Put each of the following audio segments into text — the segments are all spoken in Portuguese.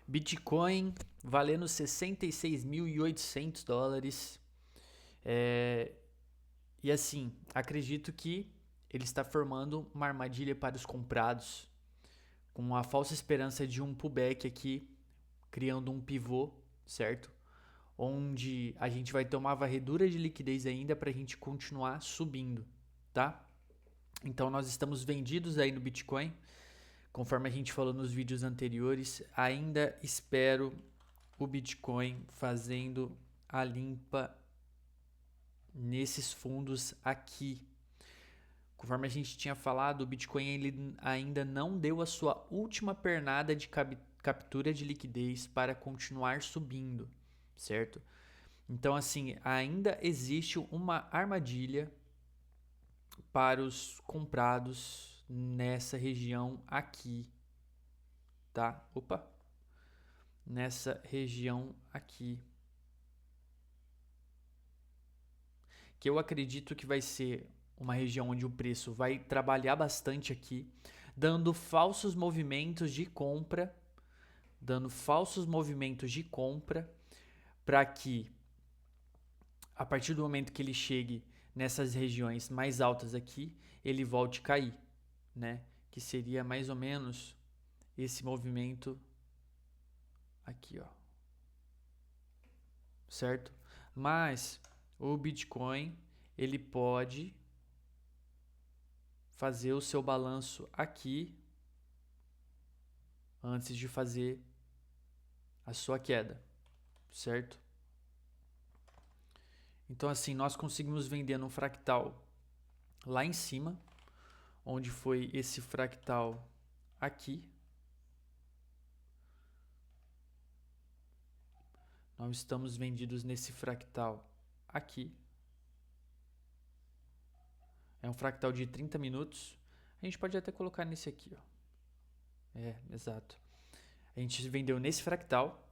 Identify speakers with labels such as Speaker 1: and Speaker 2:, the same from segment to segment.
Speaker 1: Bitcoin valendo $66.800. É, e assim, acredito que ele está formando uma armadilha para os comprados, com a falsa esperança de um pullback aqui, criando um pivô, certo? Onde a gente vai ter uma varredura de liquidez ainda para a gente continuar subindo, tá? Então nós estamos vendidos aí no Bitcoin, conforme a gente falou nos vídeos anteriores. Ainda espero o Bitcoin fazendo a limpa nesses fundos aqui. Conforme a gente tinha falado, o Bitcoin ele ainda não deu a sua última pernada de captura de liquidez para continuar subindo, certo? Então, assim, ainda existe uma armadilha para os comprados nessa região aqui, tá? Opa! Nessa região aqui. Que eu acredito que vai ser uma região onde o preço vai trabalhar bastante aqui, dando falsos movimentos de compra, para que a partir do momento que ele chegue nessas regiões mais altas aqui, ele volte a cair, né? Que seria mais ou menos esse movimento aqui, ó. Certo? Mas o Bitcoin, ele pode fazer o seu balanço aqui antes de fazer a sua queda, certo? Então assim, nós conseguimos vender num fractal lá em cima, onde foi esse fractal aqui. Nós estamos vendidos nesse fractal aqui. É um fractal de 30 minutos. A gente pode até colocar nesse aqui, ó. Exato. A gente vendeu nesse fractal,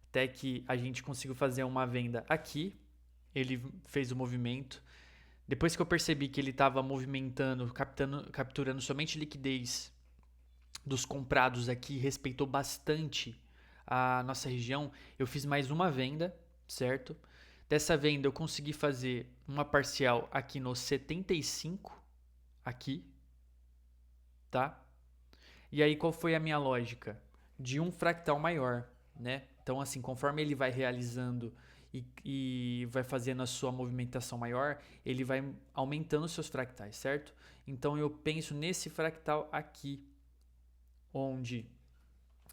Speaker 1: até que a gente conseguiu fazer uma venda aqui. Ele fez o movimento. Depois que eu percebi que ele estava movimentando, capturando somente liquidez dos comprados aqui, respeitou bastante a nossa região, eu fiz mais uma venda, certo? Dessa venda eu consegui fazer uma parcial aqui no 75, aqui, tá? E aí qual foi a minha lógica? De um fractal maior, né? Então assim, conforme ele vai realizando e vai fazendo a sua movimentação maior, ele vai aumentando os seus fractais, certo? Então eu penso nesse fractal aqui, onde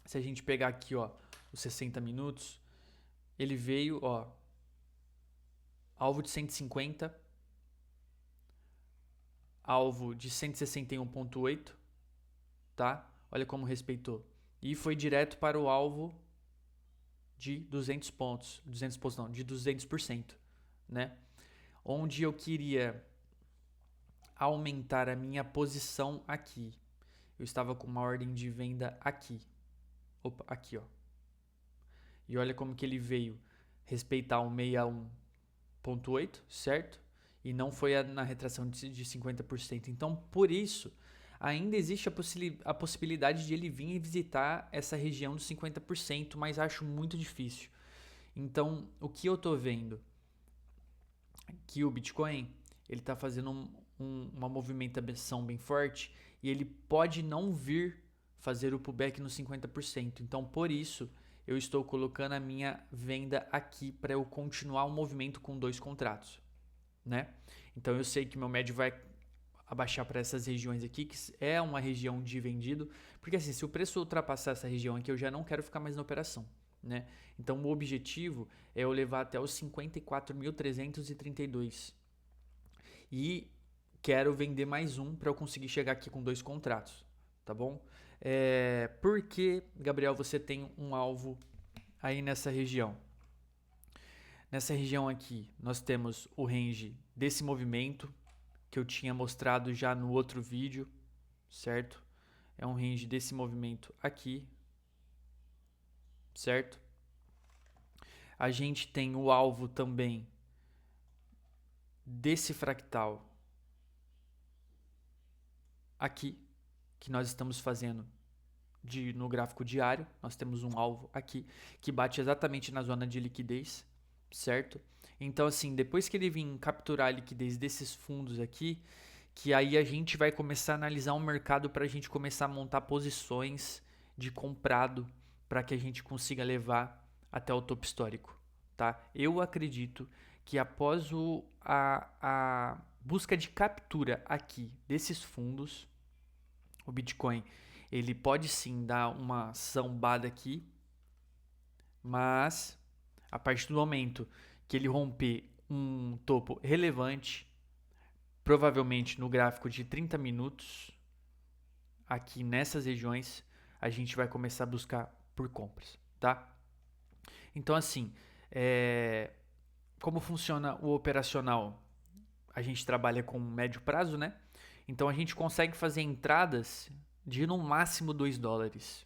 Speaker 1: se a gente pegar aqui, ó, os 60 minutos, ele veio, ó, alvo de 150, alvo de 161,8, tá? Olha como respeitou. E foi direto para o alvo de 200 pontos. 200 pontos não, de 200%, né? Onde eu queria aumentar a minha posição aqui. Eu estava com uma ordem de venda aqui. Opa, aqui, ó. E olha como que ele veio respeitar o 61,8, certo? E não foi na retração de 50%. Então, por isso, ainda existe a possibilidade de ele vir e visitar essa região dos 50%, mas acho muito difícil. Então, o que eu estou vendo? Que o Bitcoin ele está fazendo uma movimentação bem forte e ele pode não vir fazer o pullback nos 50%. Então, por isso, eu estou colocando a minha venda aqui para eu continuar o movimento com 2 contratos, né? Então, eu sei que meu médio vai abaixar para essas regiões aqui, que é uma região de vendido, porque assim, se o preço ultrapassar essa região aqui, eu já não quero ficar mais na operação, né? Então, o objetivo é eu levar até os 54.332 e quero vender mais um para eu conseguir chegar aqui com 2 contratos, tá bom? Por que, Gabriel, você tem um alvo aí nessa região? Nessa região aqui, nós temos o range desse movimento que eu tinha mostrado já no outro vídeo, certo? É um range desse movimento aqui, certo? A gente tem o alvo também desse fractal aqui, que nós estamos fazendo no gráfico diário, nós temos um alvo aqui que bate exatamente na zona de liquidez, certo? Então, assim, depois que ele vir capturar a liquidez desses fundos aqui, que aí a gente vai começar a analisar o mercado para a gente começar a montar posições de comprado para que a gente consiga levar até o topo histórico, tá? Eu acredito que após a busca de captura aqui desses fundos, o Bitcoin ele pode sim dar uma sambada aqui, mas a partir do momento que ele romper um topo relevante, provavelmente no gráfico de 30 minutos, aqui nessas regiões, a gente vai começar a buscar por compras, tá? Então, assim, como funciona o operacional? A gente trabalha com médio prazo, né? Então, a gente consegue fazer entradas de no máximo $2,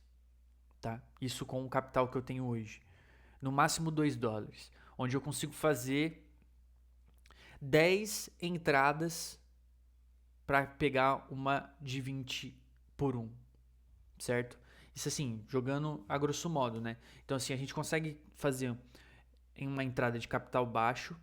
Speaker 1: tá? Isso com o capital que eu tenho hoje. No máximo $2, onde eu consigo fazer 10 entradas para pegar uma de 20 por 1, certo? Isso assim, jogando a grosso modo, né? Então assim, a gente consegue fazer em uma entrada de capital baixo,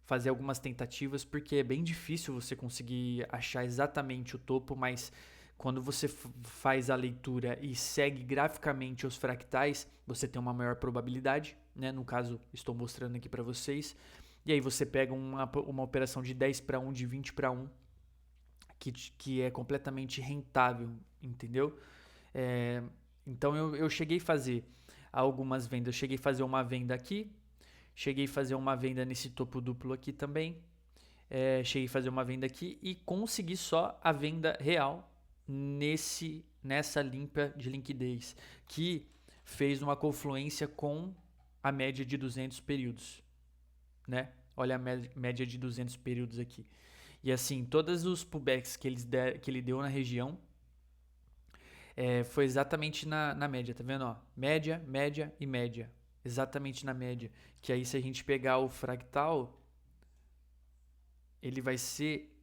Speaker 1: fazer algumas tentativas, porque é bem difícil você conseguir achar exatamente o topo, mas quando você faz a leitura e segue graficamente os fractais, você tem uma maior probabilidade, né? No caso, estou mostrando aqui para vocês. E aí você pega uma operação de 10 para 1, de 20 para 1, que é completamente rentável, entendeu? Então eu cheguei a fazer algumas vendas. Eu cheguei a fazer uma venda aqui, cheguei a fazer uma venda nesse topo duplo aqui também. Cheguei a fazer uma venda aqui e consegui só a venda real nessa limpa de liquidez, que fez uma confluência com a média de 200 períodos, né? Olha a média de 200 períodos aqui. E assim, todos os pullbacks que ele deu na região foi exatamente na média, tá vendo? Ó? Média, média e média. Exatamente na média. Que aí, se a gente pegar o fractal, ele vai ser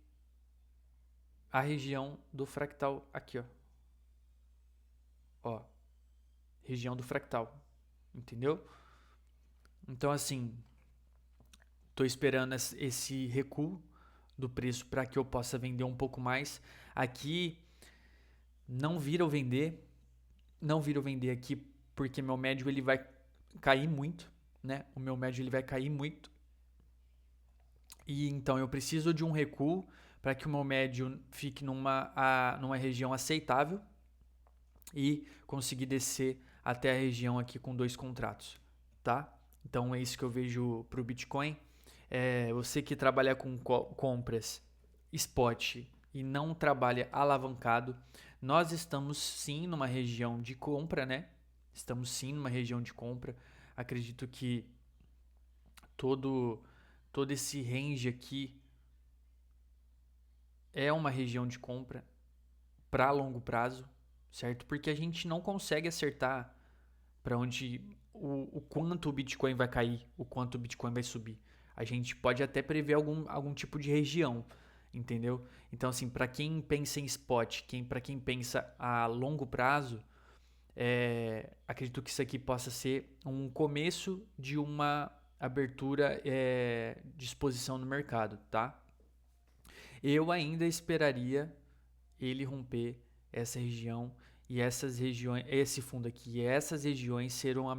Speaker 1: a região do fractal aqui, ó. Ó, região do fractal. Entendeu? Então, assim, tô esperando esse recuo do preço para que eu possa vender um pouco mais. Aqui não vira eu vender, não vira eu vender aqui porque meu médio ele vai cair muito, né? O meu médio ele vai cair muito. E então eu preciso de um recuo para que o meu médio fique numa região aceitável e conseguir descer até a região aqui com 2 contratos, tá? Então é isso que eu vejo para o Bitcoin. Você que trabalha com compras spot e não trabalha alavancado, nós estamos sim numa região de compra, né? Estamos sim numa região de compra. Acredito que todo esse range aqui é uma região de compra para longo prazo, certo? Porque a gente não consegue acertar para onde o quanto o Bitcoin vai cair, o quanto o Bitcoin vai subir. A gente pode até prever algum tipo de região, entendeu? Então, assim, para quem pensa em spot, para quem pensa a longo prazo, acredito que isso aqui possa ser um começo de uma abertura de exposição no mercado, tá? Eu ainda esperaria ele romper essa região e essas regiões, esse fundo aqui, essas regiões serão uma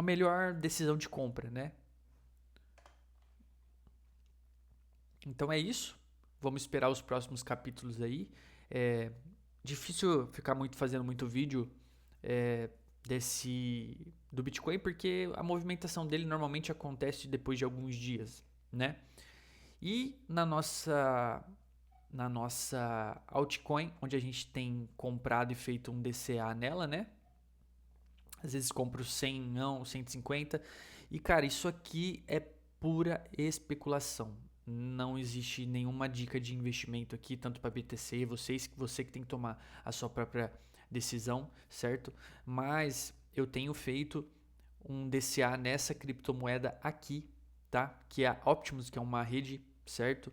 Speaker 1: melhor decisão de compra, né? Então é isso. Vamos esperar os próximos capítulos aí. É difícil ficar fazendo muito vídeo do Bitcoin porque a movimentação dele normalmente acontece depois de alguns dias, né? E na nossa altcoin, onde a gente tem comprado e feito um DCA nela, né? Às vezes compro 100, não, 150. E cara, isso aqui é pura especulação. Não existe nenhuma dica de investimento aqui, tanto para BTC, você que tem que tomar a sua própria decisão, certo? Mas eu tenho feito um DCA nessa criptomoeda aqui, tá? Que é a Optimus, que é uma rede, certo?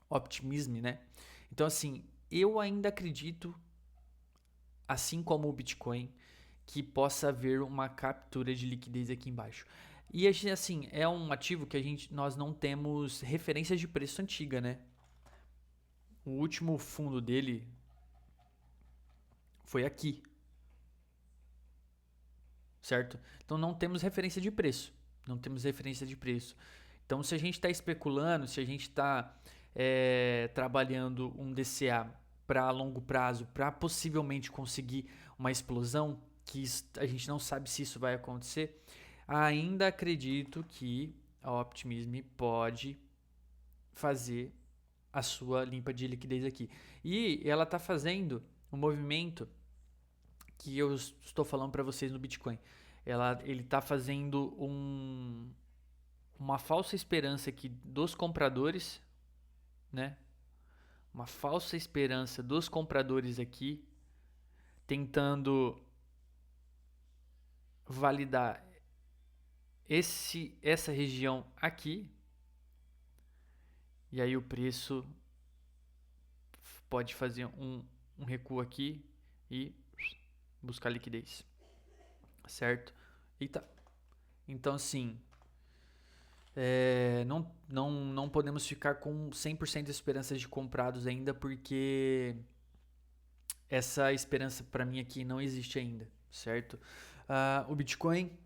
Speaker 1: Optimism, né? Então, assim, eu ainda acredito, assim como o Bitcoin, que possa haver uma captura de liquidez aqui embaixo. E assim, é um ativo que nós não temos referência de preço antiga, né? O último fundo dele foi aqui, certo? Então não temos referência de preço. Não temos referência de preço. Então, se a gente está especulando, se a gente está trabalhando um DCA para longo prazo, para possivelmente conseguir uma explosão, que a gente não sabe se isso vai acontecer, ainda acredito que a Optimism pode fazer a sua limpa de liquidez aqui. E ela está fazendo um movimento que eu estou falando para vocês no Bitcoin. Ele está fazendo uma falsa esperança aqui dos compradores, né? Uma falsa esperança dos compradores aqui, tentando validar essa região aqui. E aí o preço pode fazer um recuo aqui e buscar liquidez, certo? Eita. Então, assim, não podemos ficar com 100% de esperanças de comprados ainda, porque essa esperança para mim aqui não existe ainda, certo? O Bitcoin,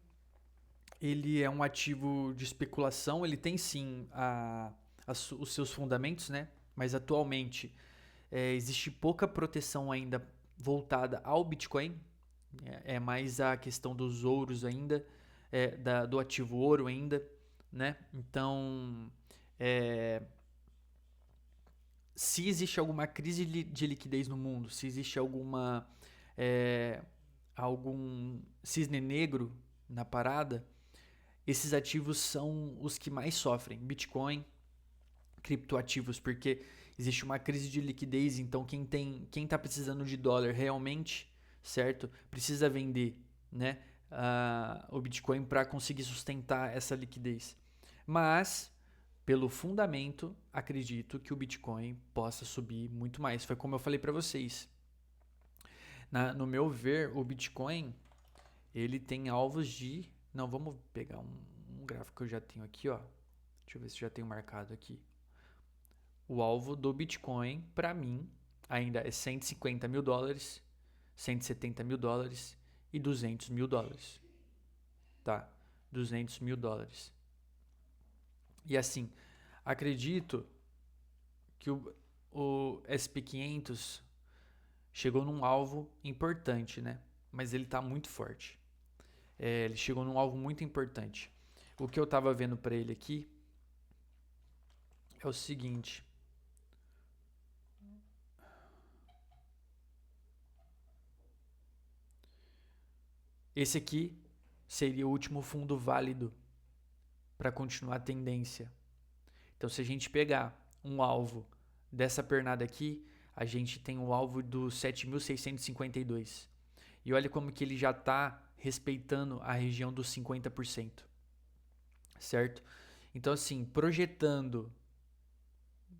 Speaker 1: ele é um ativo de especulação, ele tem sim os seus fundamentos, né? Mas atualmente existe pouca proteção ainda voltada ao Bitcoin, é mais a questão dos ouros ainda, do ativo ouro ainda, né? Então, se existe alguma crise de liquidez no mundo, se existe algum cisne negro na parada, esses ativos são os que mais sofrem. Bitcoin, criptoativos, porque existe uma crise de liquidez, então quem está precisando de dólar realmente, certo? Precisa vender, né? O Bitcoin para conseguir sustentar essa liquidez. Mas, pelo fundamento, acredito que o Bitcoin possa subir muito mais. Foi como eu falei para vocês. No meu ver, o Bitcoin ele tem alvos de... Não, vamos pegar um gráfico que eu já tenho aqui, ó. Deixa eu ver se já tenho marcado aqui. O alvo do Bitcoin, para mim, ainda é 150 mil dólares, 170 mil dólares e 200 mil dólares. Tá? 200 mil dólares. E assim, acredito que o SP500 chegou num alvo importante, né? Mas ele tá muito forte. Ele chegou num alvo muito importante. O que eu tava vendo para ele aqui é o seguinte. Esse aqui seria o último fundo válido para continuar a tendência. Então, se a gente pegar um alvo dessa pernada aqui, a gente tem o alvo do 7.652. E olha como que ele já está respeitando a região dos 50%. Certo? Então, assim, projetando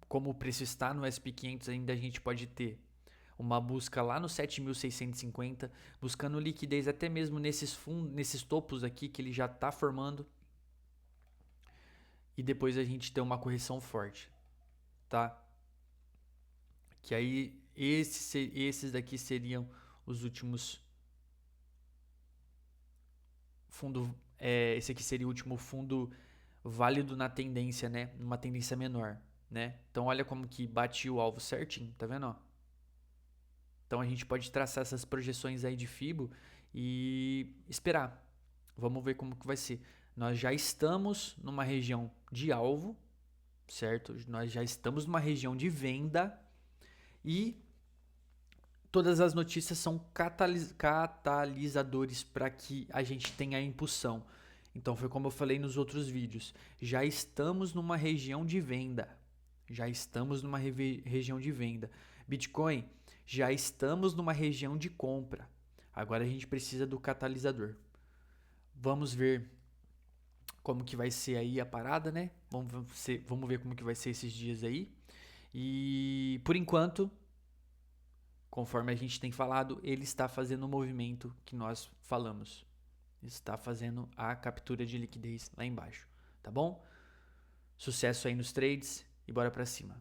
Speaker 1: como o preço está no SP500, ainda a gente pode ter uma busca lá no 7.650, buscando liquidez até mesmo nesses topos aqui que ele já está formando. E depois a gente ter uma correção forte, tá? Que aí esses daqui seriam os últimos fundo. Esse aqui seria o último fundo válido na tendência, né? Numa tendência menor, né? Então olha como que bate o alvo certinho, tá vendo? Ó? Então a gente pode traçar essas projeções aí de Fibo e esperar. Vamos ver como que vai ser. Nós já estamos numa região de alvo, certo? Nós já estamos numa região de venda e todas as notícias são catalisadores para que a gente tenha a impulsão. Então foi como eu falei nos outros vídeos. Já estamos numa região de venda. Já estamos numa região de venda. Bitcoin, já estamos numa região de compra. Agora a gente precisa do catalisador. Vamos ver como que vai ser aí a parada, né? Vamos ver como que vai ser esses dias aí. E por enquanto, conforme a gente tem falado, ele está fazendo o movimento que nós falamos. Está fazendo a captura de liquidez lá embaixo, tá bom? Sucesso aí nos trades e bora pra cima.